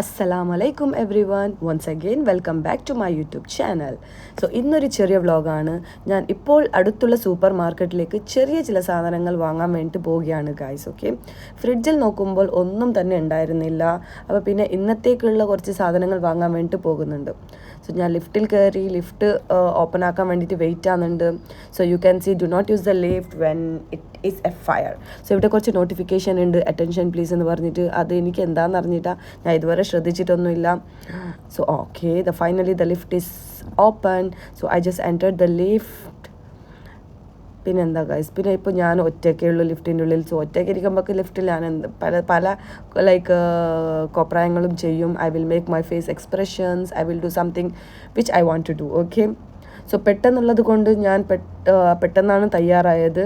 Assalamu alaikum everyone. Once again, welcome back to my YouTube channel. So, ഇന്നൊരു ചെറിയ വ്ളോഗാണ്. ഞാൻ ഇപ്പോൾ അടുത്തുള്ള സൂപ്പർ മാർക്കറ്റിലേക്ക് ചെറിയ ചില സാധനങ്ങൾ വാങ്ങാൻ വേണ്ടി പോവുകയാണ് ഗൈസ്. ഓക്കെ, ഫ്രിഡ്ജിൽ നോക്കുമ്പോൾ ഒന്നും തന്നെ ഉണ്ടായിരുന്നില്ല. അപ്പോൾ പിന്നെ ഇന്നത്തേക്കുള്ള കുറച്ച് സാധനങ്ങൾ വാങ്ങാൻ വേണ്ടി പോകുന്നുണ്ട്. സോ ഞാൻ ലിഫ്റ്റിൽ കയറി ലിഫ്റ്റ് ഓപ്പൺ ആക്കാൻ വേണ്ടിയിട്ട് വെയിറ്റ് ആകുന്നുണ്ട്. So you can see do not use the lift when it is a fire. So ഇവിടെ കുറച്ച് നോട്ടിഫിക്കേഷൻ ഉണ്ട്, അറ്റൻഷൻ പ്ലീസ് എന്ന് പറഞ്ഞിട്ട്. അത് എനിക്ക് എന്താണെന്ന് അറിഞ്ഞിട്ടാണ്, ഞാൻ ഇതുവരെ ശ്രദ്ധിച്ചിട്ടൊന്നുമില്ല. So okay, finally the lift is open. So I just entered the lift. പിന്നെ എന്താ ഗൈസ്, പിന്നെ ഇപ്പോൾ ഞാൻ ഒറ്റയ്ക്കുള്ളൂ ലിഫ്റ്റിൻ്റെ ഉള്ളിൽ. സോ ഒറ്റയ്ക്ക് ഇരിക്കുമ്പോൾ ലിഫ്റ്റിൽ ഞാൻ പല ലൈക്ക് കോപ്രായങ്ങളും ചെയ്യും. I will make my face expressions, I will do something which I want to do. Okay, so പെട്ടെന്നുള്ളത് കൊണ്ട് ഞാൻ പെട്ടെന്നാണ് തയ്യാറായത്.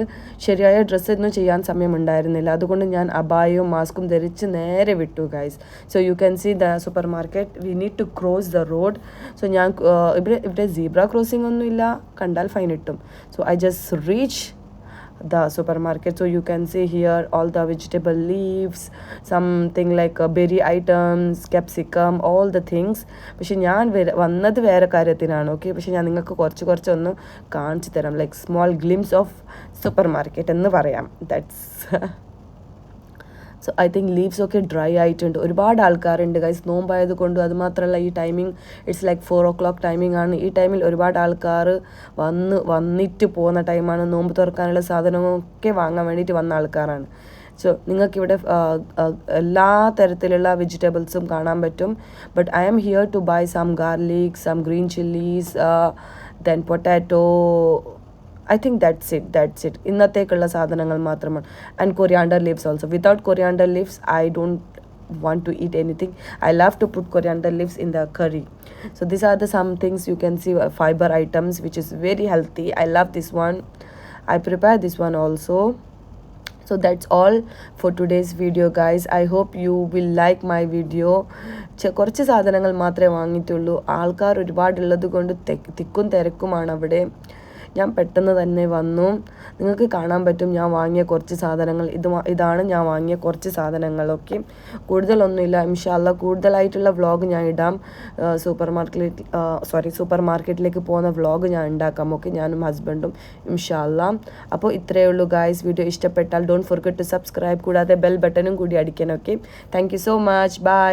ശരിയായ ഡ്രസ്സൊന്നും ചെയ്യാൻ സമയമുണ്ടായിരുന്നില്ല. അതുകൊണ്ട് ഞാൻ അബായവും മാസ്കും ധരിച്ച് നേരെ വിട്ടു guys. So you can see the supermarket. We need to cross the road. So ഞാൻ ഇവിടെ സീബ്ര ക്രോസിംഗ് ഒന്നുമില്ല, കണ്ടാൽ ഫൈൻ ഇട്ടും. So I just reach the supermarket. So you can see here all the vegetable leaves, something like berry items, capsicum, all the things. പക്ഷെ ഞാൻ വന്നത് വേറെ കാര്യത്തിനാണ്. ഓക്കെ, പക്ഷെ ഞാൻ നിങ്ങൾക്ക് കുറച്ചൊന്ന് കാണിച്ചു തരാം, like small glimpse of super market എന്ന് പറയാം. That's so I think leaves ഒക്കെ ഡ്രൈ ആയിട്ടുണ്ട്. ഒരുപാട് ആൾക്കാരുണ്ട് ഗൈസ്, നോമ്പായത് കൊണ്ട്. അതുമാത്രമല്ല ഈ timing it's like 4 o'clock timing ആണ്. ഈ ടൈമിൽ ഒരുപാട് ആൾക്കാർ വന്നിട്ട് പോകുന്ന ടൈമാണ്. നോമ്പ് തുറക്കാനുള്ള സാധനമൊക്കെ വാങ്ങാൻ വേണ്ടിയിട്ട് വന്ന ആൾക്കാരാണ്. സോ നിങ്ങൾക്കിവിടെ എല്ലാ തരത്തിലുള്ള വെജിറ്റബിൾസും കാണാൻ പറ്റും. But I am here to buy some garlic, some green chillies, then potato. I think that's it. ഇന്നത്തേക്കുള്ള സാധനങ്ങൾ മാത്രമാണ്. And coriander leaves also. Without coriander leaves I don't want to eat anything. I love to put coriander leaves in the curry. So these are the some things you can see, fiber items which is very healthy. I love this one. I prepare this one also. So that's all for today's video guys. I hope you will like my video. കുറച്ച് സാധനങ്ങൾ മാത്രമേ വാങ്ങിയിട്ടുള്ളൂ. ആൾക്കാർ ഒരുപാടുള്ളത് കൊണ്ട് തിക്കും തിരക്കുമാണ് അവിടെ. ഞാൻ പെട്ടെന്ന് തന്നെ വന്നു. നിങ്ങൾക്ക് കാണാൻ പറ്റും ഞാൻ വാങ്ങിയ കുറച്ച് സാധനങ്ങൾ. ഇതാണ് ഞാൻ വാങ്ങിയ കുറച്ച് സാധനങ്ങളൊക്കെ. കൂടുതലൊന്നുമില്ല. ഇൻഷാ അല്ലാഹ് കൂടുതലായിട്ടുള്ള വ്ളോഗ് ഞാൻ ഇടാം. സൂപ്പർ മാർക്കറ്റിലേക്ക് പോകുന്ന വ്ളോഗ് ഞാൻ ഉണ്ടാക്കാം. ഓക്കെ, ഞാനും ഹസ്ബൻഡും ഇൻഷാ അല്ലാഹ്. അപ്പോൾ ഇത്രയേ ഉള്ളൂ ഗായ്സ്. വീഡിയോ ഇഷ്ടപ്പെട്ടാൽ ഡോണ്ട് ഫർഗെറ്റ് ടു സബ്സ്ക്രൈബ്. കൂടാതെ ബെൽ ബട്ടണും കൂടി അടിക്കണം. Okay, thank you so much. By.